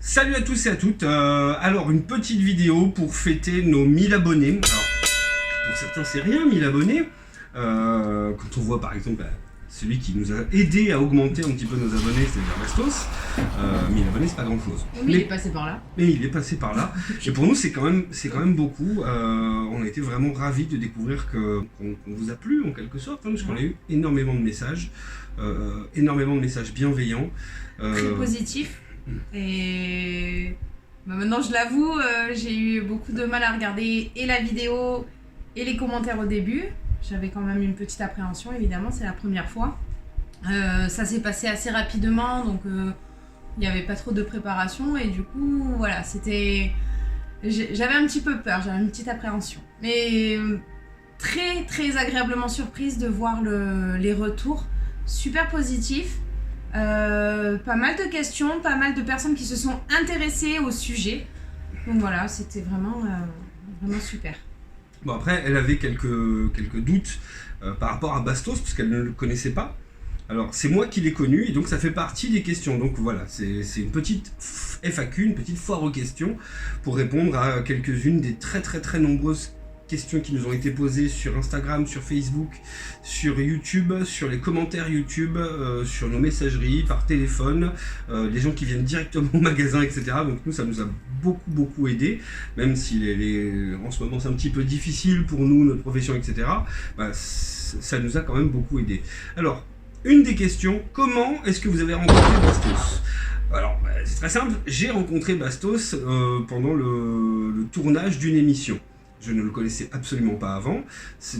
Salut à tous et à toutes, alors une petite vidéo pour fêter nos 1000 abonnés. Alors, pour certains c'est rien 1000 abonnés, quand on voit par exemple celui qui nous a aidé à augmenter un petit peu nos abonnés, c'est-à-dire Bastos, 1000 abonnés c'est pas grand chose. Oui, mais il est passé par là. Mais il est passé par là, et pour nous c'est quand même beaucoup, on a été vraiment ravis de découvrir qu'on vous a plu en quelque sorte, hein, parce qu'on a eu énormément de messages bienveillants. Très positifs. Et maintenant je l'avoue, j'ai eu beaucoup de mal à regarder et la vidéo et les commentaires au début. J'avais quand même une petite appréhension, évidemment, c'est la première fois. Ça s'est passé assez rapidement, donc il n'y avait pas trop de préparation et du coup, voilà, j'avais un petit peu peur, j'avais une petite appréhension. Mais très très agréablement surprise de voir les retours, super positifs. Pas mal de questions, pas mal de personnes qui se sont intéressées au sujet. Donc voilà, c'était vraiment super. Bon, après, elle avait quelques doutes par rapport à Bastos, parce qu'elle ne le connaissait pas. Alors, c'est moi qui l'ai connu, et donc ça fait partie des questions. Donc voilà, c'est une petite FAQ, une petite foire aux questions, pour répondre à quelques-unes des très nombreuses questions qui nous ont été posées sur Instagram, sur Facebook, sur YouTube, sur les commentaires YouTube, sur nos messageries, par téléphone, les gens qui viennent directement au magasin, etc. Donc nous, ça nous a beaucoup aidé, même si en ce moment c'est un petit peu difficile pour nous, notre profession, etc. Bah, ça nous a quand même beaucoup aidé. Alors, une des questions, comment est-ce que vous avez rencontré Bastos ? Alors, c'est très simple, j'ai rencontré Bastos pendant le tournage d'une émission. Je ne le connaissais absolument pas avant.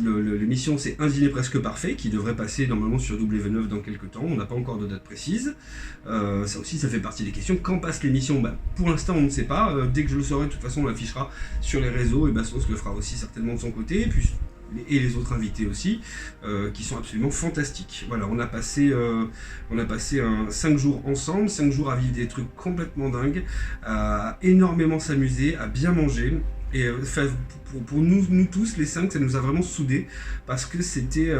L'émission, c'est Un dîner presque parfait, qui devrait passer normalement sur W9 dans quelques temps. On n'a pas encore de date précise. Ça aussi, ça fait partie des questions. Quand passe l'émission ? Pour l'instant, on ne sait pas. Dès que je le saurai, de toute façon, on l'affichera sur les réseaux. Et Bastos le fera aussi certainement de son côté. Et les autres invités aussi, qui sont absolument fantastiques. Voilà, on a passé 5 jours ensemble, 5 jours à vivre des trucs complètement dingues, à énormément s'amuser, à bien manger. Et pour nous tous, les 5, ça nous a vraiment soudés, parce que c'était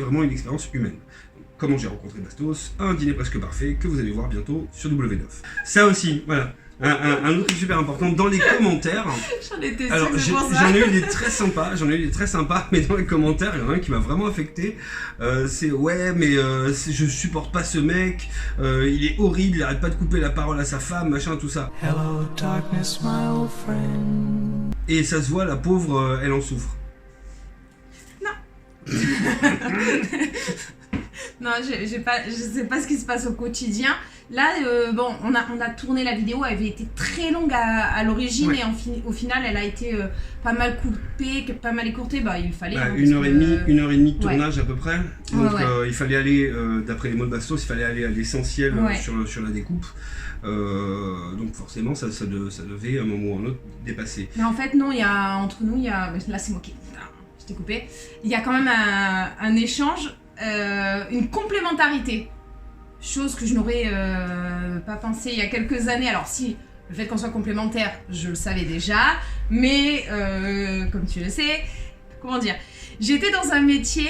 vraiment une expérience humaine. Donc, comment j'ai rencontré Bastos, un dîner presque parfait, que vous allez voir bientôt sur W9. Ça aussi, voilà. Un autre truc super important, dans les commentaires. J'en étais sûre. Alors, j'en ai eu des très sympas, mais dans les commentaires, il y en a un qui m'a vraiment affecté. C'est ouais, mais je supporte pas ce mec, il est horrible, il arrête pas de couper la parole à sa femme, machin, tout ça. Hello, darkness, my old friend. Et ça se voit, la pauvre, elle en souffre. Non. Non, je sais pas ce qui se passe au quotidien. Là, on a tourné la vidéo, elle avait été très longue à l'origine, ouais. Et au final, elle a été pas mal coupée, pas mal écourtée. Il fallait. Une heure et demie de tournage, ouais. À peu près. Donc ouais. Il fallait aller, d'après les mots de Bastos, il fallait aller à l'essentiel, ouais. sur la découpe. Donc forcément, ça devait à un moment ou à un autre dépasser. Mais en fait, non, entre nous, là c'est moi qui. Je t'ai coupé. Il y a quand même un échange. Une complémentarité, chose que je n'aurais pas pensé il y a quelques années. Alors si, le fait qu'on soit complémentaire, je le savais déjà, mais comme tu le sais, comment dire, j'étais dans un métier,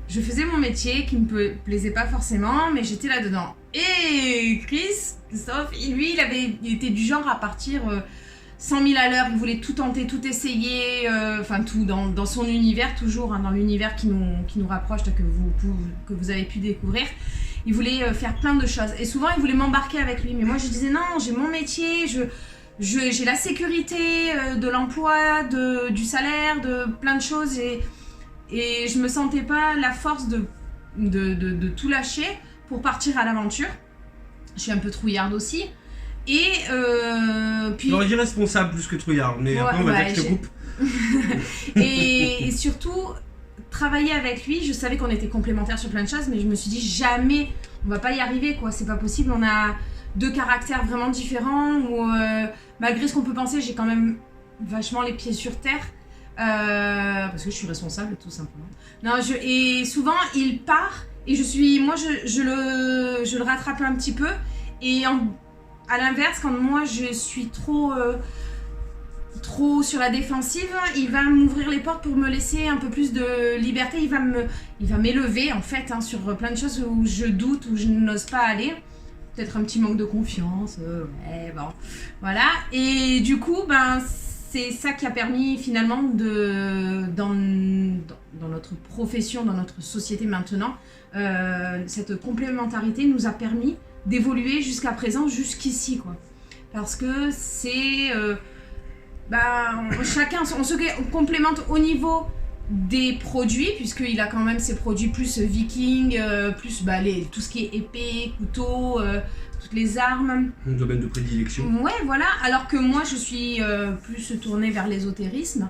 je faisais mon métier qui me plaisait pas forcément, mais j'étais là-dedans. Et Christophe, lui, il était du genre à partir 100 000 à l'heure, il voulait tout tenter, tout essayer, tout dans son univers, toujours, hein, dans l'univers qui nous rapproche, que vous avez pu découvrir. Il voulait faire plein de choses. Et souvent, il voulait m'embarquer avec lui. Mais moi, je disais non, j'ai mon métier, j'ai la sécurité de l'emploi, du salaire, de plein de choses. Et je me sentais pas la force de tout lâcher pour partir à l'aventure. Je suis un peu trouillarde aussi. Et puis. J'aurais dit responsable plus que trouillard, mais ouais, après on va dire que je te coupe. et surtout, travailler avec lui, je savais qu'on était complémentaires sur plein de choses, mais je me suis dit jamais, on va pas y arriver, quoi, c'est pas possible, on a 2 caractères vraiment différents, où malgré ce qu'on peut penser, j'ai quand même vachement les pieds sur terre, parce que je suis responsable, tout simplement. Et souvent, il part, et je le rattrape un petit peu, et à l'inverse, quand moi je suis trop sur la défensive, il va m'ouvrir les portes pour me laisser un peu plus de liberté. Il va m'élever en fait, hein, sur plein de choses où je doute, où je n'ose pas aller. peut-être un petit manque de confiance, ouais, bon, voilà. Et du coup, ben, c'est ça qui a permis finalement dans notre profession, dans notre société maintenant, cette complémentarité nous a permis d'évoluer jusqu'à présent, jusqu'ici, quoi. Parce que c'est... chacun, on se complémente au niveau des produits, puisqu'il a quand même ses produits plus viking, plus tout ce qui est épée, couteau, toutes les armes. Mon domaine de prédilection. Ouais, voilà. Alors que moi, je suis plus tournée vers l'ésotérisme,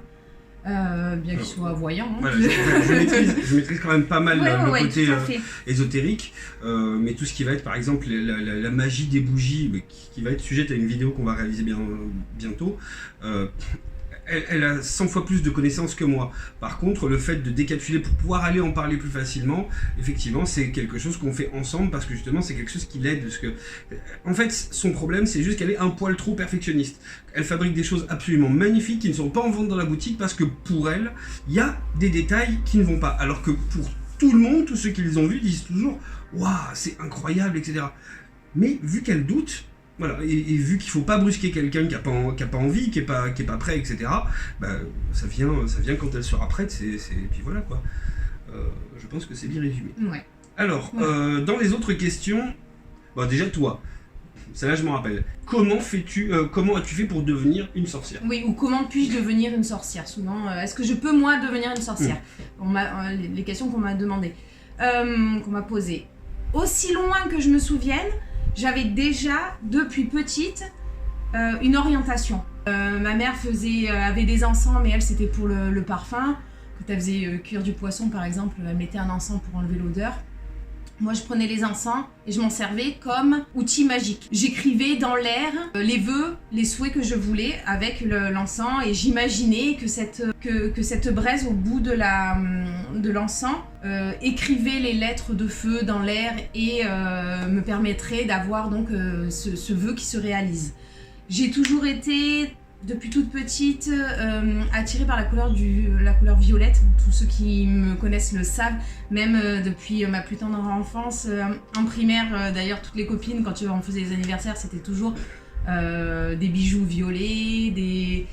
bien qu'il soit voyant. Hein. Voilà, je maîtrise quand même pas mal le côté tout à fait. ésotérique, mais tout ce qui va être par exemple la magie des bougies, qui va être sujette à une vidéo qu'on va réaliser bientôt. Elle a 100 fois plus de connaissances que moi. Par contre, le fait de décapsuler pour pouvoir aller en parler plus facilement, effectivement, c'est quelque chose qu'on fait ensemble parce que justement, c'est quelque chose qui l'aide. Parce que, en fait, son problème, c'est juste qu'elle est un poil trop perfectionniste. Elle fabrique des choses absolument magnifiques qui ne sont pas en vente dans la boutique parce que pour elle, il y a des détails qui ne vont pas. Alors que pour tout le monde, tous ceux qui les ont vus disent toujours « Waouh, c'est incroyable, etc. » Mais vu qu'elle doute, voilà, et vu qu'il faut pas brusquer quelqu'un qui a pas envie, qui est pas prêt, etc. Ça vient quand elle sera prête, et puis voilà quoi. Je pense que c'est bien résumé. Ouais. Alors, dans les autres questions, déjà toi, celle-là je m'en rappelle. Comment as-tu fait pour devenir une sorcière? Oui, ou comment puis-je devenir une sorcière? Souvent, est-ce que je peux moi devenir une sorcière? Les questions qu'on m'a demandées, qu'on m'a posées. Aussi loin que je me souvienne, j'avais déjà, depuis petite, une orientation. Ma mère avait des encens, mais elle, c'était pour le parfum. Quand elle faisait cuire du poisson, par exemple, elle mettait un encens pour enlever l'odeur. Moi, je prenais les encens et je m'en servais comme outil magique. J'écrivais dans l'air les vœux, les souhaits que je voulais avec l'encens et j'imaginais que cette braise au bout de l'encens écrivait les lettres de feu dans l'air et me permettrait d'avoir donc ce vœu qui se réalise. J'ai toujours été, depuis toute petite, attirée par la couleur violette. Tous ceux qui me connaissent le savent, même depuis ma plus tendre enfance. En primaire, d'ailleurs, toutes les copines, quand on faisait les anniversaires, c'était toujours des bijoux violets, des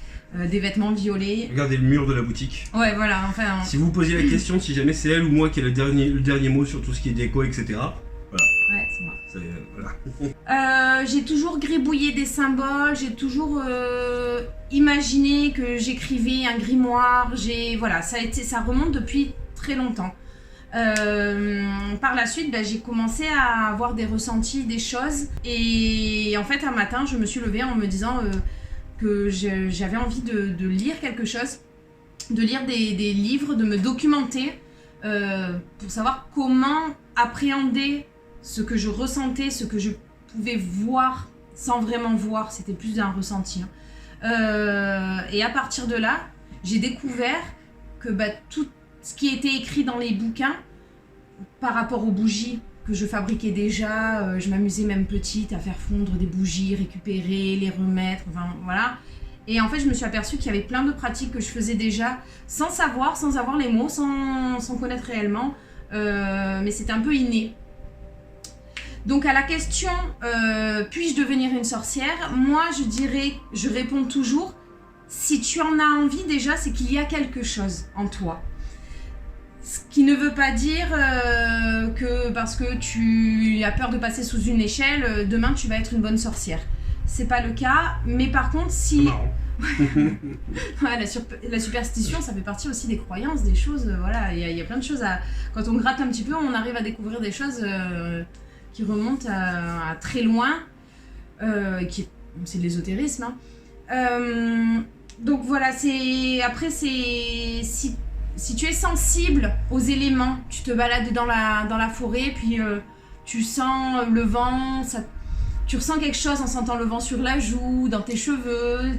vêtements violets. Regardez le mur de la boutique. Ouais, voilà. Enfin, si vous posiez la question, si jamais c'est elle ou moi qui a le dernier mot sur tout ce qui est déco, etc. Voilà. Ouais, c'est moi. Voilà. J'ai toujours gribouillé des symboles, j'ai toujours imaginé que j'écrivais un grimoire. Voilà, ça remonte depuis très longtemps. Par la suite, j'ai commencé à avoir des ressentis, des choses. Et en fait, un matin, je me suis levée en me disant que j'avais envie de lire quelque chose, de lire des livres, de me documenter pour savoir comment appréhender ce que je ressentais, ce que je pouvais voir sans vraiment voir, c'était plus un ressenti. Et à partir de là, j'ai découvert que tout ce qui était écrit dans les bouquins, par rapport aux bougies que je fabriquais déjà, je m'amusais même petite à faire fondre des bougies, récupérer, les remettre, enfin voilà. Et en fait, je me suis aperçue qu'il y avait plein de pratiques que je faisais déjà sans savoir, sans avoir les mots, sans connaître réellement, mais c'était un peu inné. Donc à la question puis-je devenir une sorcière, moi je réponds toujours, si tu en as envie déjà, c'est qu'il y a quelque chose en toi. Ce qui ne veut pas dire que parce que tu as peur de passer sous une échelle, demain tu vas être une bonne sorcière. C'est pas le cas, mais par contre si... Ouais, la superstition, ça fait partie aussi des croyances, des choses, voilà, il y a plein de choses à... Quand on gratte un petit peu, on arrive à découvrir des choses... qui remonte à très loin, c'est de l'ésotérisme. Donc voilà, après si tu es sensible aux éléments, tu te balades dans la forêt, puis tu sens le vent, tu ressens quelque chose en sentant le vent sur la joue, dans tes cheveux,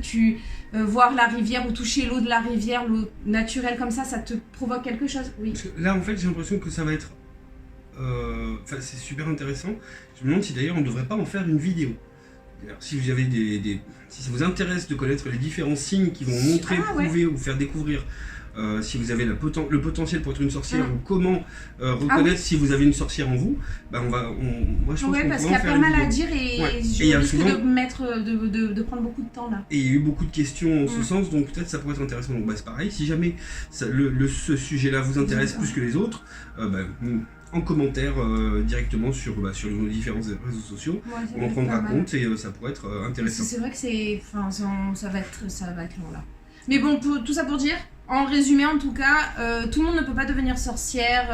voir la rivière ou toucher l'eau de la rivière, l'eau naturelle comme ça te provoque quelque chose. Oui. Parce que là en fait j'ai l'impression que ça va être c'est super intéressant. Je me demande si d'ailleurs on ne devrait pas en faire une vidéo. Alors, si vous avez si ça vous intéresse de connaître les différents signes qui vont montrer, prouver ou faire découvrir si vous avez le potentiel pour être une sorcière ou comment reconnaître si vous avez une sorcière en vous, moi je pense qu'on parce pourrait qu'il y en a faire pas une mal à vidéo. dire et Ouais. je Et il y a risque souvent- de prendre beaucoup de temps là. Et il y a eu beaucoup de questions en ce sens, donc peut-être ça pourrait être intéressant. Donc c'est pareil, si jamais ce sujet-là vous intéresse plus que les autres, en commentaire directement sur nos différents réseaux sociaux, on en prendra compte et ça pourrait être intéressant. C'est vrai que ça va être long là. Mais bon, tout ça pour dire, en résumé en tout cas, tout le monde ne peut pas devenir sorcière,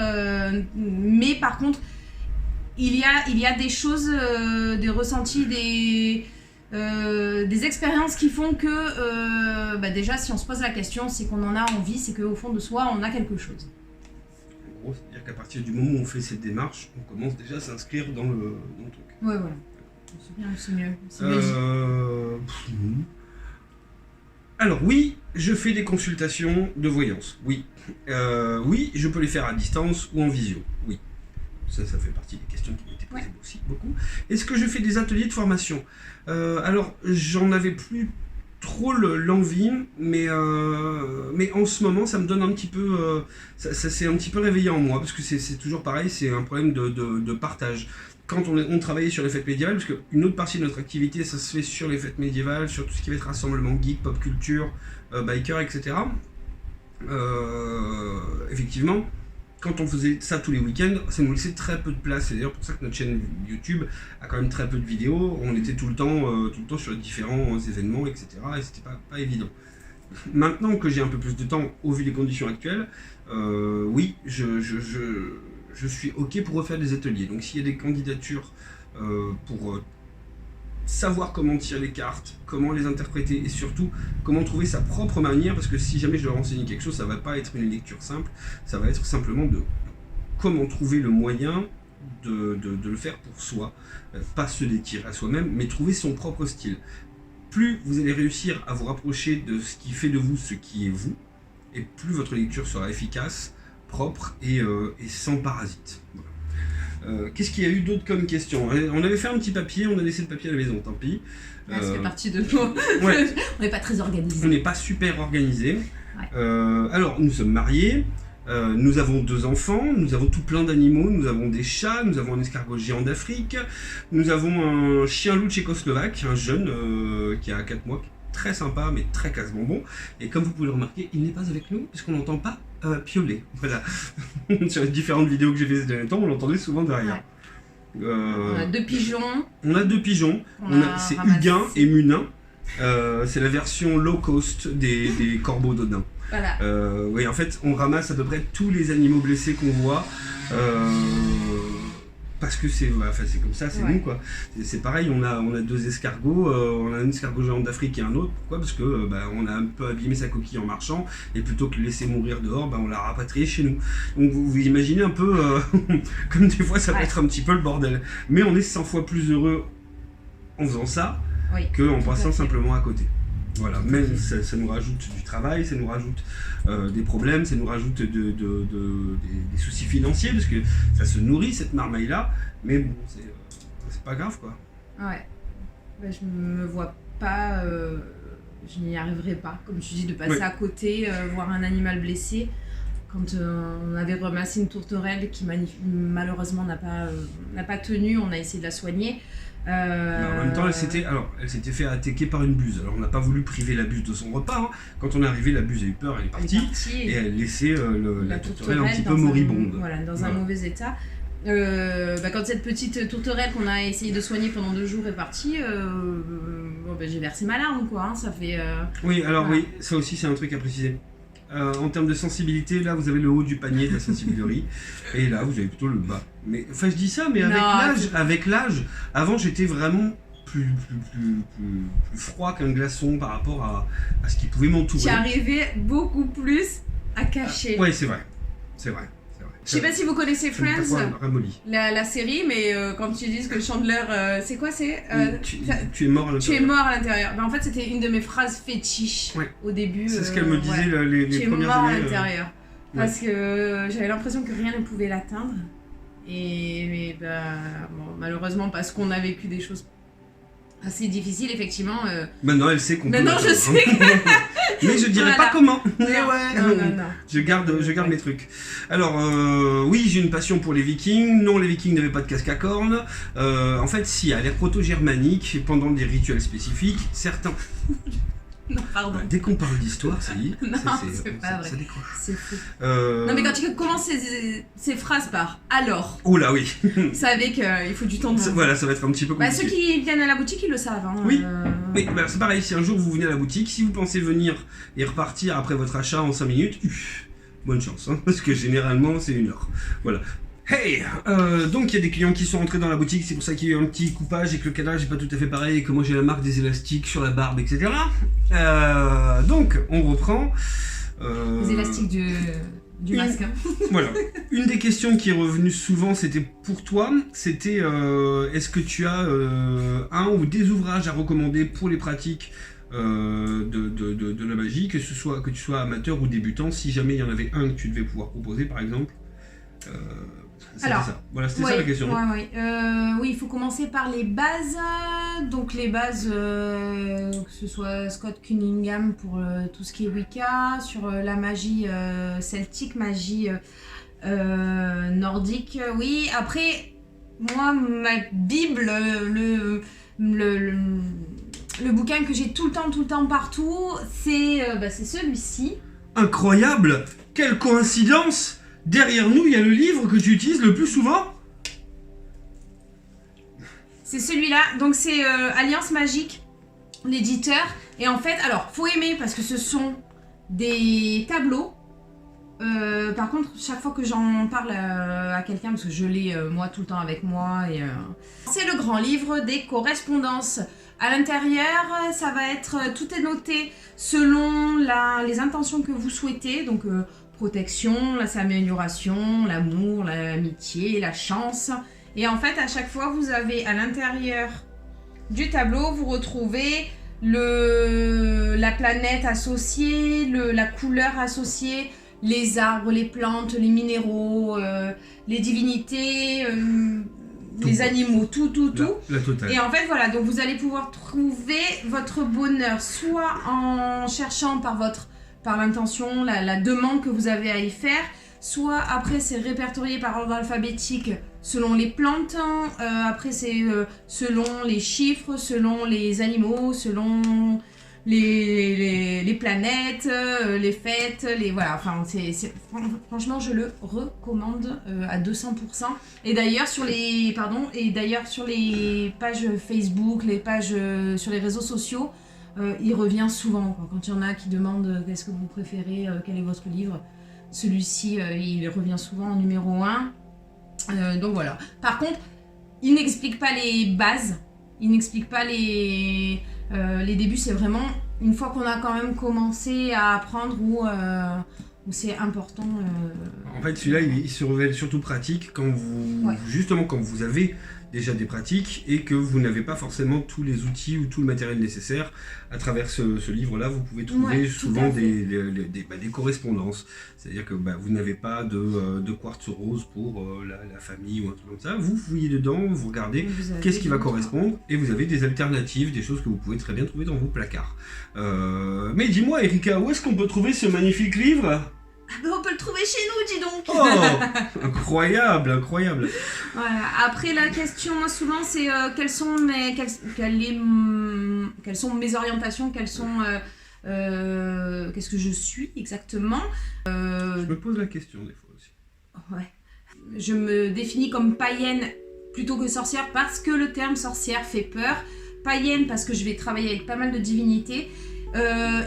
mais par contre, il y a des choses, des ressentis, des expériences qui font que déjà si on se pose la question, c'est qu'on en a envie, c'est qu'au fond de soi, on a quelque chose. En gros, c'est-à-dire qu'à partir du moment où on fait cette démarche, on commence déjà à s'inscrire dans le truc. Ouais, voilà. C'est bien, c'est mieux. C'est mieux. Alors oui, je fais des consultations de voyance, oui. Oui, je peux les faire à distance ou en visio, oui. Ça fait partie des questions qui m'ont été posées aussi beaucoup. Est-ce que je fais des ateliers de formation ? Alors, j'en avais plus trop l'envie, mais en ce moment, ça me donne un petit peu... ça s'est un petit peu réveillé en moi, parce que c'est toujours pareil, c'est un problème de partage. Quand on travaillait sur les fêtes médiévales, parce qu'une autre partie de notre activité, ça se fait sur les fêtes médiévales, sur tout ce qui va être rassemblement geek, pop culture, biker, etc. Effectivement, quand on faisait ça tous les week-ends, ça nous laissait très peu de place. C'est d'ailleurs pour ça que notre chaîne YouTube a quand même très peu de vidéos. On était tout le temps sur différents événements, etc. Et c'était pas évident. Maintenant que j'ai un peu plus de temps, au vu des conditions actuelles, oui, je suis OK pour refaire des ateliers. Donc s'il y a des candidatures pour savoir comment tirer les cartes, comment les interpréter et surtout comment trouver sa propre manière, parce que si jamais je dois renseigner quelque chose, ça va pas être une lecture simple, ça va être simplement de comment trouver le moyen de le faire pour soi, pas se détirer à soi-même, mais trouver son propre style. Plus vous allez réussir à vous rapprocher de ce qui fait de vous ce qui est vous, et plus votre lecture sera efficace, propre et sans parasite. Voilà. Qu'est-ce qu'il y a eu d'autre comme question ? On avait fait un petit papier, on a laissé le papier à la maison, tant pis. Ça fait partie de nous. Ouais. On n'est pas très organisé. On n'est pas super organisé. Ouais. Alors, nous sommes mariés, nous avons 2 enfants, nous avons tout plein d'animaux, nous avons des chats, nous avons un escargot géant d'Afrique, nous avons un chien loup tchécoslovaque, un jeune qui a 4 mois, qui est très sympa mais très casse-bonbon. Et comme vous pouvez le remarquer, il n'est pas avec nous puisqu'on n'entend pas piauler. Voilà. Sur les différentes vidéos que j'ai fait ces derniers temps, on l'entendait souvent derrière. Ouais. On a 2 pigeons. On a 2 pigeons. C'est ramassé. Huguin et Munin. C'est la version low cost des corbeaux d'Odin. Voilà. Oui, en fait, on ramasse à peu près tous les animaux blessés qu'on voit. Parce que c'est comme ça, c'est nous quoi. C'est pareil, on a 2 escargots, on a un escargot géant d'Afrique et un autre. Pourquoi ? Parce que on a un peu abîmé sa coquille en marchant et plutôt que de le laisser mourir dehors, on l'a rapatrié chez nous. Donc vous imaginez un peu comme des fois ça peut être un petit peu le bordel. Mais on est 100 fois plus heureux en faisant ça qu'en passant simplement à côté. Voilà, même ça nous rajoute du travail, ça nous rajoute des problèmes, ça nous rajoute des soucis financiers, parce que ça se nourrit cette marmaille-là, mais bon, c'est pas grave quoi. Ouais, je me vois pas, je n'y arriverai pas, comme tu dis, de passer à côté, voir un animal blessé. Quand on avait ramassé une tourterelle qui malheureusement n'a pas tenu, on a essayé de la soigner. En même temps, elle s'était fait attaquer par une buse. Alors on n'a pas voulu priver la buse de son repas. Hein. Quand on est arrivé, la buse a eu peur, elle est partie et elle laissait la tourterelle un petit peu moribonde. Dans un mauvais état. Quand cette petite tourterelle qu'on a essayé de soigner pendant 2 jours est partie, j'ai versé ma larme quoi. Hein, ça fait. Oui, alors oui, ça aussi c'est un truc à préciser. En termes de sensibilité, là vous avez le haut du panier de la sensibilité et là vous avez plutôt le bas. Mais enfin je dis ça, mais avec l'âge, avant j'étais vraiment plus froid qu'un glaçon par rapport à ce qui pouvait m'entourer. Tu arrivais beaucoup plus à cacher. Ouais, c'est vrai. Je sais pas si vous connaissez Friends, la série, mais quand tu dis que Chandler, c'est quoi c'est tu es mort à l'intérieur. Tu es mort à l'intérieur. En fait, c'était une de mes phrases fétiches au début. C'est ce qu'elle me disait les tu es premières mort années. À l'intérieur. Parce que j'avais l'impression que rien ne pouvait l'atteindre. Malheureusement, parce qu'on a vécu des choses assez difficile, effectivement. Maintenant, elle sait qu'on peut. Maintenant, je l'atteindre, sais. Mais je dirais Voilà. pas comment. Mais Non, ouais. non. Je garde mes trucs. Alors, oui, j'ai une passion pour les Vikings. Non, les Vikings n'avaient pas de casque à cornes. En fait, si, à l'ère proto-germanique, pendant des rituels spécifiques, certains. Non, pardon. Dès qu'on parle d'histoire, ça y est. Non, c'est pas vrai. Ça décroche. C'est fou. Non, mais quand tu commences ces phrases par alors, Oh là, oui. vous savez qu'il faut du temps de. Voilà, ça va être un petit peu Bah, compliqué. ceux qui viennent à la boutique, ils le savent. Hein. Oui. Mais bah, c'est pareil, si un jour vous venez à la boutique, si vous pensez venir et repartir après votre achat en 5 minutes, bonne chance, hein, parce que généralement c'est 1 heure. Voilà. Hey, donc il y a des clients qui sont entrés dans la boutique, c'est pour ça qu'il y a eu un petit coupage et que le cadrage n'est pas tout à fait pareil et que moi j'ai la marque des élastiques sur la barbe, etc. Donc on reprend. Les élastiques du masque. Hein. Voilà. Une des questions qui est revenue souvent, c'était pour toi, c'était est-ce que tu as un ou des ouvrages à recommander pour les pratiques de la magie, que tu sois amateur ou débutant, si jamais il y en avait un que tu devais pouvoir proposer par exemple. C'était Alors, ça. Voilà, c'était ça la question. Oui, il faut commencer par les bases. Donc les bases, que ce soit Scott Cunningham pour tout ce qui est Wicca, sur la magie celtique, magie nordique. Oui, après, moi, ma Bible, le bouquin que j'ai tout le temps, partout, c'est celui-ci. Incroyable! Quelle coïncidence! Derrière nous, il y a le livre que tu utilises le plus souvent. C'est celui-là, donc c'est Alliance Magique, l'éditeur. Et en fait, alors, faut aimer parce que ce sont des tableaux. Par contre, chaque fois que j'en parle à quelqu'un, parce que je l'ai moi tout le temps avec moi, c'est le grand livre des correspondances. À l'intérieur, ça va être, tout est noté selon les intentions que vous souhaitez, donc protection, la amélioration, l'amour, l'amitié, la chance. Et en fait, à chaque fois, vous avez à l'intérieur du tableau, vous retrouvez la planète associée, la couleur associée, les arbres, les plantes, les minéraux, les divinités, les animaux, tout. La totale. Et en fait, voilà, donc vous allez pouvoir trouver votre bonheur, soit en cherchant par l'intention, la demande que vous avez à y faire, soit après c'est répertorié par ordre alphabétique selon les plantes, après c'est selon les chiffres, selon les animaux, selon les planètes, les fêtes, voilà, enfin franchement je le recommande à 200%. Et d'ailleurs sur les pages Facebook, les pages sur les réseaux sociaux, il revient souvent quand il y en a qui demandent qu'est-ce que vous préférez, quel est votre livre. Celui-ci, il revient souvent en numéro 1. Donc voilà. Par contre, il n'explique pas les bases, il n'explique pas les débuts. C'est vraiment une fois qu'on a quand même commencé à apprendre où c'est important. En fait, celui-là, il se révèle surtout pratique justement quand vous avez déjà des pratiques et que vous n'avez pas forcément tous les outils ou tout le matériel nécessaire. À travers ce livre-là, vous pouvez trouver souvent des correspondances. C'est-à-dire que vous n'avez pas de quartz rose pour la famille ou un truc comme ça. Vous fouillez dedans, vous regardez qu'est-ce qui va correspondre et vous avez des alternatives, des choses que vous pouvez très bien trouver dans vos placards. Mais dis-moi, Erika, où est-ce qu'on peut trouver ce magnifique livre ? On peut le trouver chez nous, dis donc. Oh, incroyable. Voilà. Après la question, moi souvent c'est quelles sont mes orientations, qu'est-ce que je suis exactement. Je me pose la question des fois aussi. Ouais. Je me définis comme païenne plutôt que sorcière parce que le terme sorcière fait peur. Païenne parce que je vais travailler avec pas mal de divinités.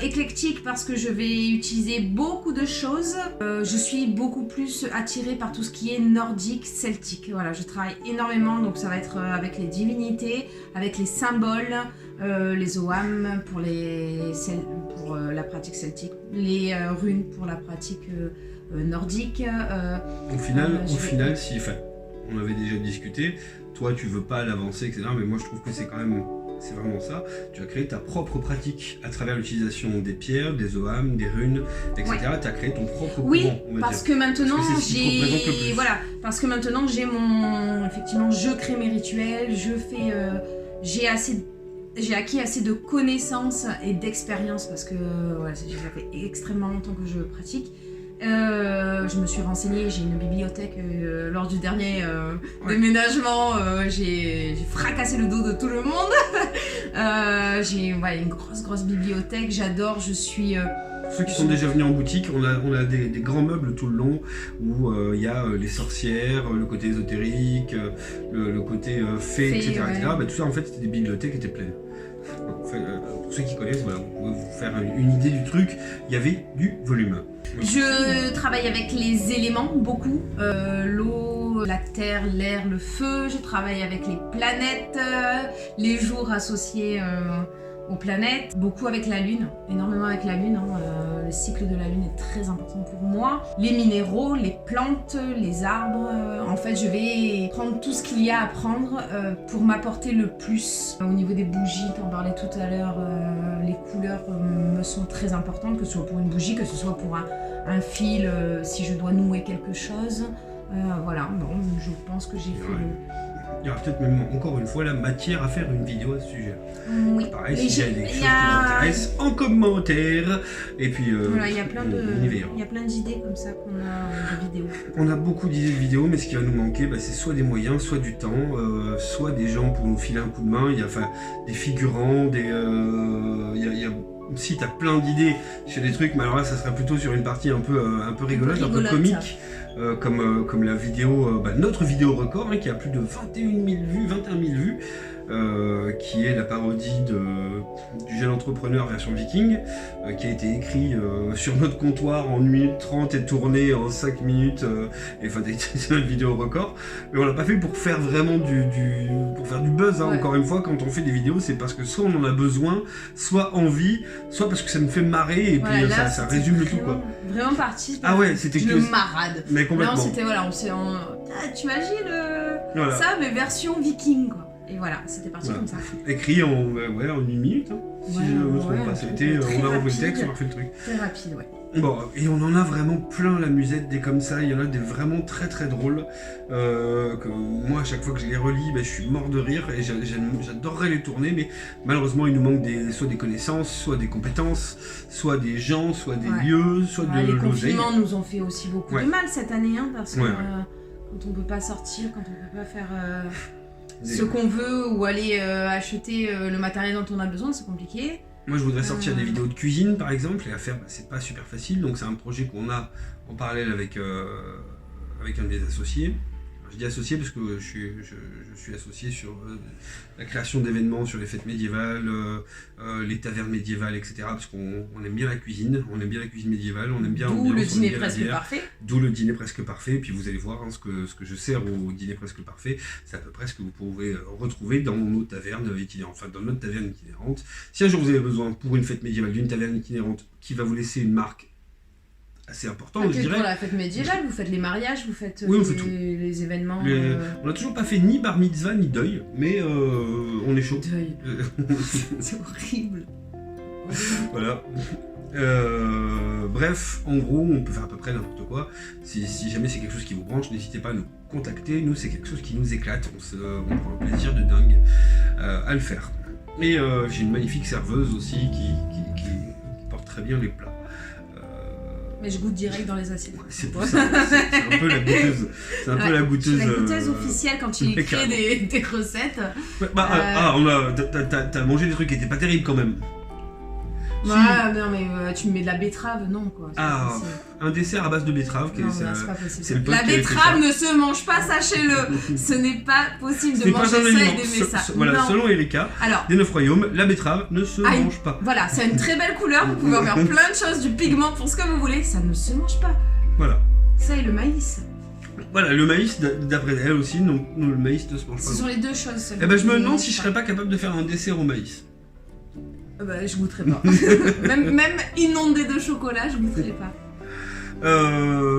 Éclectique parce que je vais utiliser beaucoup de choses. Je suis beaucoup plus attirée par tout ce qui est nordique, celtique. Voilà, je travaille énormément, donc ça va être avec les divinités, avec les symboles, les ogham pour la pratique celtique, les runes pour la pratique nordique. Au final, on avait déjà discuté. Toi, tu veux pas l'avancer, etc. Mais moi, je trouve que c'est vraiment ça. Tu as créé ta propre pratique à travers l'utilisation des pierres, des ogham, des runes, etc. Ouais. Tu as créé ton propre courant. Oui, parce que maintenant j'ai mon... Effectivement, je crée mes rituels, j'ai assez j'ai acquis assez de connaissances et d'expérience parce que voilà, ça fait extrêmement longtemps que je pratique. Je me suis renseignée, j'ai une bibliothèque lors du dernier déménagement, j'ai fracassé le dos de tout le monde. J'ai une grosse bibliothèque, j'adore, je suis... Ceux qui sont déjà venus en boutique, on a des grands meubles tout le long où il y a les sorcières, le côté ésotérique, le côté fée, etc. Ouais. etc. Bah, tout ça en fait c'était des bibliothèques qui étaient pleines. Donc, pour ceux qui connaissent, voilà, vous pouvez vous faire une idée du truc, il y avait du volume. Je travaille avec les éléments, beaucoup. L'eau, la terre, l'air, le feu. Je travaille avec les planètes, les jours associés aux planètes. Beaucoup avec la lune, énormément avec la lune. Le cycle de la lune est très important pour moi. Les minéraux, les plantes, les arbres. En fait, je vais prendre tout ce qu'il y a à prendre pour m'apporter le plus. Au niveau des bougies, t'en parlais tout à l'heure, les couleurs me sont très importantes, que ce soit pour une bougie, que ce soit pour un fil, si je dois nouer quelque chose. Voilà, bon, je pense que j'ai fait le... Il y aura peut-être même encore une fois la matière à faire une vidéo à ce sujet. Oui. Pareil, s'il y a des choses qui vous intéressent, en commentaire. Et puis, voilà, il y a plein on y veillera. il y a plein d'idées comme ça qu'on a de vidéos. On a beaucoup d'idées de vidéos, mais ce qui va nous manquer, c'est soit des moyens, soit du temps, soit des gens pour nous filer un coup de main. Il y a des figurants, si t'as plein d'idées sur des trucs, mais alors là ça serait plutôt sur une partie un peu rigolote, un peu comique, comme la vidéo, notre vidéo record qui a plus de 21 000 vues, qui est la parodie du jeune entrepreneur version viking, qui a été écrit sur notre comptoir en 1 minute 30 et tourné en 5 minutes, c'est notre vidéo record. Mais on l'a pas fait pour faire vraiment pour faire du buzz, hein. Ouais. Encore une fois, quand on fait des vidéos, c'est parce que soit on en a besoin, soit envie, soit parce que ça nous fait marrer, et puis là, ça résume le tout, quoi. Vraiment parti. Ah ouais, c'était une marade. Mais complètement. Non, c'était, voilà, tu imagines ça, mais version viking, quoi. Et voilà, c'était parti comme ça. Écrit en 1 minute, hein, si je ne me trompe pas. C'était, on a envoyé le texte, on a fait le truc. Très rapide, ouais. Bon, et on en a vraiment plein la musette, des comme ça. Il y en a des vraiment très très drôles. Que moi, à chaque fois que je les relis, je suis mort de rire et j'adorerais les tourner, mais malheureusement, il nous manque soit des connaissances, soit des compétences, soit des gens, soit des lieux, soit de l'oseille. Les l'oseille. confinements nous ont fait aussi beaucoup de mal cette année, hein, parce que quand on peut pas sortir, quand on peut pas faire ce qu'on veut ou aller acheter le matériel dont on a besoin, c'est compliqué. Moi, je voudrais sortir des vidéos de cuisine, par exemple, et à faire, c'est pas super facile, donc c'est un projet qu'on a en parallèle avec un des associés. Je dis associé parce que je suis associé sur la création d'événements sur les fêtes médiévales, les tavernes médiévales, etc. Parce qu'on aime bien la cuisine, médiévale, on aime bien l'ambiance. D'où le dîner presque parfait. D'où le dîner presque parfait, et puis vous allez voir ce que je sers au dîner presque parfait, c'est à peu près ce que vous pouvez retrouver dans nos tavernes itinérantes, dans notre taverne itinérante. Si un jour vous avez besoin pour une fête médiévale d'une taverne itinérante qui va vous laisser une marque assez important, je dirais. Pour la fête médiévale, vous faites les mariages, vous faites on fait tout. Les événements. On n'a toujours pas fait ni bar mitzvah ni deuil, mais on est chaud. Deuil. C'est horrible. Voilà. Bref, en gros, on peut faire à peu près n'importe quoi. Si jamais c'est quelque chose qui vous branche, n'hésitez pas à nous contacter. Nous, c'est quelque chose qui nous éclate. On prend un plaisir de dingue à le faire. Et j'ai une magnifique serveuse aussi qui porte très bien les plats. Mais je goûte direct dans les assiettes. C'est pour ça, c'est un peu la goûteuse. C'est un peu la goûteuse. La goûteuse officielle quand tu crées des recettes. T'as mangé des trucs qui étaient pas terribles quand même. Ouais, non, mais tu me mets de la betterave, non quoi. Un dessert à base de betterave, c'est pas possible. C'est le pote la betterave ne se mange pas, sachez-le. Ce n'est pas possible de manger ça et d'aimer ça. Voilà, selon Erika, des 9 royaumes, la betterave ne se mange pas. Voilà, c'est une très belle couleur, vous pouvez en faire plein de choses, du pigment pour ce que vous voulez, ça ne se mange pas. Voilà. Ça et le maïs. Voilà, le maïs, d'après elle aussi, non, le maïs ne se mange pas. Ce sont les deux choses. Je me demande si je serais pas capable de faire un dessert au maïs. Je goûterai pas. même inondé de chocolat, je goûterai pas.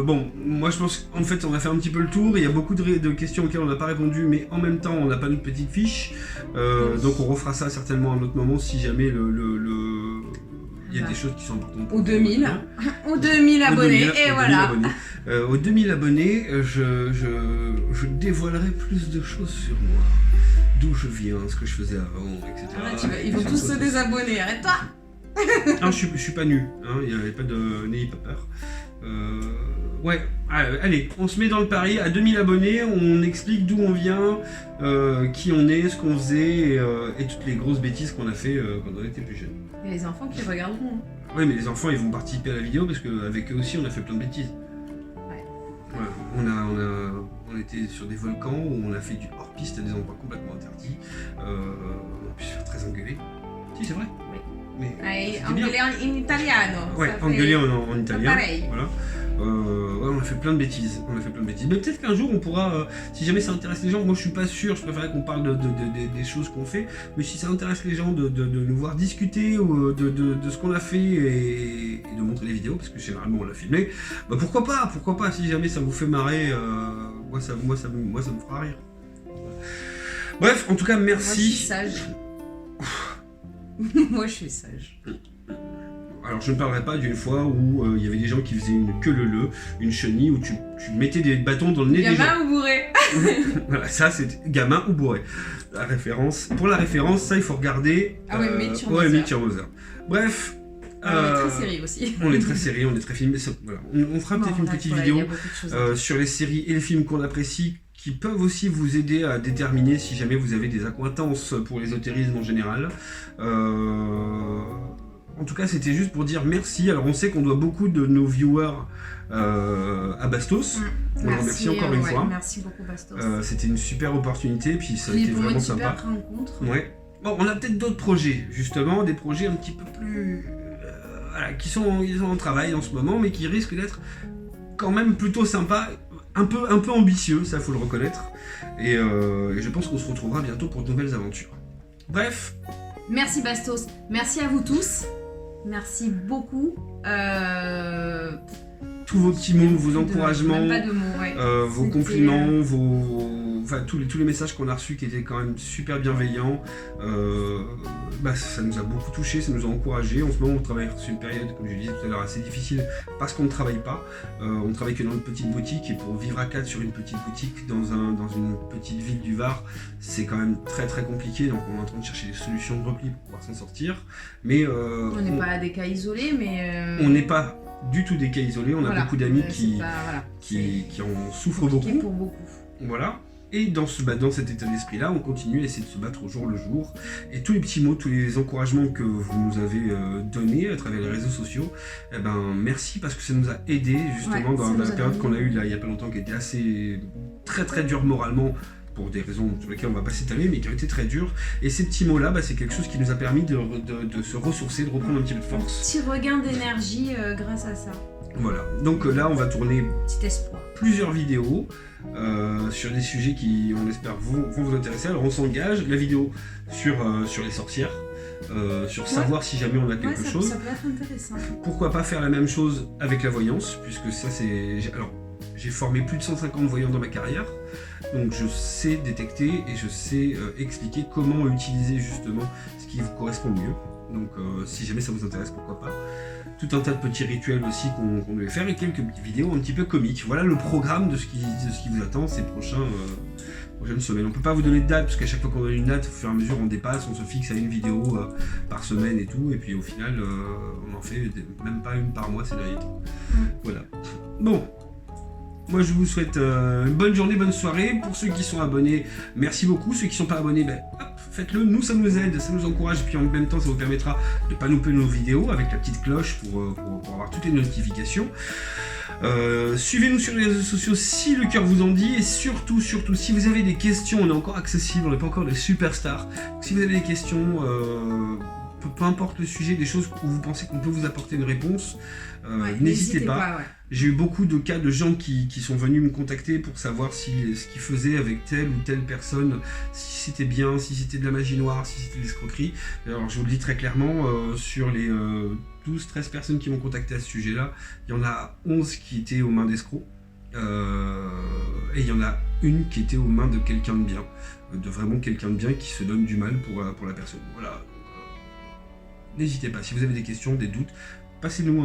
Bon, moi je pense qu'en fait on a fait un petit peu le tour. Il y a beaucoup de questions auxquelles on n'a pas répondu, mais en même temps on n'a pas notre petite fiche. Donc on refera ça certainement à un autre moment si jamais il y a des choses qui sont importantes. Aux 2000. Aux 2000 abonnés, et voilà. Aux 2000 abonnés, je dévoilerai plus de choses sur moi. d'où je viens, ce que je faisais avant, etc. Ils vont tous se désabonner, arrête-toi. Non, je suis pas nu, hein, il n'y avait pas de... N'ayez pas peur. Ouais, allez, on se met dans le pari, à 2000 abonnés, on explique d'où on vient, qui on est, ce qu'on faisait, et toutes les grosses bêtises qu'on a fait quand on était plus jeune. Il y a les enfants qui regarderont. Oui, mais les enfants, ils vont participer à la vidéo, parce qu'avec eux aussi, on a fait plein de bêtises. Ouais. On était sur des volcans, où on a fait du hors-piste à des endroits complètement interdits, on a pu se faire très engueuler. Si, c'est vrai. Oui. Mais Engueuler en italiano. ouais, engueuler en italien. pareil. Voilà. Ouais, on a fait plein de bêtises. Mais peut-être qu'un jour on pourra, si jamais ça intéresse les gens, moi je suis pas sûr, je préférerais qu'on parle des choses qu'on fait, mais si ça intéresse les gens de nous voir discuter ou de ce qu'on a fait et de montrer les vidéos, parce que généralement on l'a filmé, bah pourquoi pas, si jamais ça vous fait marrer, moi ça me fera rire. Bref, en tout cas merci. Moi je suis sage. Moi je suis sage. Alors je ne parlerai pas d'une fois où il y avait des gens qui faisaient une queue leu, une chenille, où tu mettais des bâtons dans le nez des gens. Gamin ou bourré? Voilà, ça c'est gamin ou bourré. Pour la référence, ça il faut regarder. Ah ouais, Meteor ouais, Mother. Meteor Mother. Bref. On est très série aussi. On est très série, on est très film. Voilà. On fera peut-être une petite vidéo sur les séries et les films qu'on apprécie, qui peuvent aussi vous aider à déterminer si jamais vous avez des accointances pour l'ésotérisme en général. En tout cas, c'était juste pour dire merci. Alors, on sait qu'on doit beaucoup de nos viewers à Bastos. On le remercie encore une fois. Merci beaucoup, Bastos. C'était une super opportunité, puis ça a été vraiment sympa. Super rencontre. Ouais. Bon, on a peut-être d'autres projets, justement, des projets un petit peu plus... voilà, qui sont en travail en ce moment, mais qui risquent d'être quand même plutôt sympas, un peu ambitieux, ça faut le reconnaître. Et je pense qu'on se retrouvera bientôt pour de nouvelles aventures. Bref. Merci Bastos, merci à vous tous. Merci beaucoup. Tous vos petits mots, vos encouragements, même pas de mots, ouais. vos compliments, enfin, tous les messages qu'on a reçus qui étaient quand même super bienveillants, ça nous a beaucoup touchés, ça nous a encouragés. En ce moment, on travaille sur une période, comme je le disais tout à l'heure, assez difficile parce qu'on ne travaille pas. On travaille que dans une petite boutique, et pour vivre à 4 sur une petite boutique dans une petite ville du Var, c'est quand même très très compliqué. Donc on est en train de chercher des solutions de repli pour pouvoir s'en sortir. Mais on n'est pas des cas isolés, mais on n'est pas du tout des cas isolés. On a beaucoup d'amis qui en souffrent beaucoup. Pour beaucoup. Voilà. Et dans cet état d'esprit-là, on continue à essayer de se battre au jour le jour. Et tous les petits mots, tous les encouragements que vous nous avez donnés à travers les réseaux sociaux, merci, parce que ça nous a aidés justement dans la période qu'on a eue là, il n'y a pas longtemps, qui était assez très très dure moralement, pour des raisons sur lesquelles on va pas s'étaler, mais qui ont été très dures. Et ces petits mots-là, c'est quelque chose qui nous a permis de se ressourcer, de reprendre un petit peu de force. Petit regain d'énergie grâce à ça. Voilà. Donc là, on va tourner petit espoir. Plusieurs vidéos sur des sujets qui, on espère, vont vous intéresser. Alors on s'engage, la vidéo sur les sorcières, sur savoir si jamais on a quelque chose. Ça peut être intéressant. Pourquoi pas faire la même chose avec la voyance, puisque ça c'est... Alors, j'ai formé plus de 150 voyants dans ma carrière, donc je sais détecter et je sais expliquer comment utiliser justement ce qui vous correspond le mieux. Donc si jamais ça vous intéresse, pourquoi pas. Tout un tas de petits rituels aussi qu'on devait faire, et quelques petites vidéos un petit peu comiques. Voilà le programme de ce qui vous attend ces prochaines semaines. On peut pas vous donner de date, parce qu'à chaque fois qu'on donne une date, au fur et à mesure on dépasse, on se fixe à une vidéo par semaine et tout, et puis au final on en fait même pas une par mois ces derniers temps. Voilà. Bon. Moi je vous souhaite une bonne journée, bonne soirée. Pour ceux qui sont abonnés, merci beaucoup. Ceux qui sont pas abonnés, faites-le, nous ça nous aide, ça nous encourage, puis en même temps ça vous permettra de ne pas louper nos vidéos avec la petite cloche pour avoir toutes les notifications. Suivez-nous sur les réseaux sociaux si le cœur vous en dit, et surtout si vous avez des questions, on est encore accessible, on n'est pas encore des superstars. Si vous avez des questions, peu importe le sujet, des choses où vous pensez qu'on peut vous apporter une réponse, n'hésitez pas. J'ai eu beaucoup de cas de gens qui sont venus me contacter pour savoir ce qu'ils faisaient avec telle ou telle personne, si c'était bien, si c'était de la magie noire, si c'était de l'escroquerie. Alors je vous le dis très clairement, sur les 12-13 personnes qui m'ont contacté à ce sujet-là, il y en a 11 qui étaient aux mains d'escrocs, et il y en a une qui était aux mains de quelqu'un de bien, de vraiment quelqu'un de bien qui se donne du mal pour la personne. Voilà. N'hésitez pas, si vous avez des questions, des doutes, passez-nous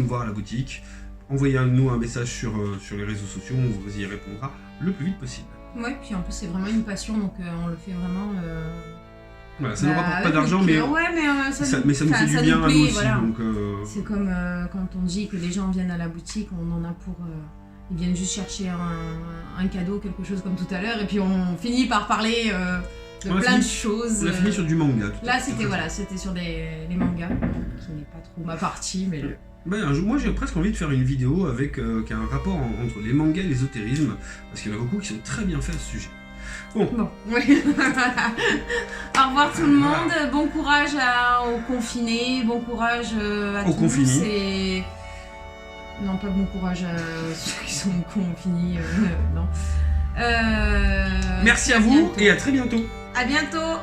voir à la boutique, envoyez-nous un message sur les réseaux sociaux, on vous y répondra le plus vite possible. Ouais, puis en plus c'est vraiment une passion, donc on le fait vraiment. Voilà, ça ne rapporte pas avec d'argent, le mais cœur. Ouais, mais ça mais ça nous fait du bien à plaît, nous aussi. voilà. Donc, C'est comme quand on dit que les gens viennent à la boutique, on en a pour. Ils viennent juste chercher un cadeau, quelque chose comme tout à l'heure, et puis on finit par parler de On a plein fini- de choses. on a fini sur du manga. tout à Là, fait. c'était sur les mangas, qui n'est pas trop ma partie, mais. Moi j'ai presque envie de faire une vidéo avec qui a un rapport entre les mangas et l'ésotérisme, parce qu'il y en a beaucoup qui sont très bien faits à ce sujet. Bon, ouais. Au revoir tout le monde, bon courage aux confinés, bon courage à Aux tous. confinés. Et... Non, pas bon courage à ceux qui sont confinés, non. Merci à vous bientôt. et à très bientôt. À bientôt.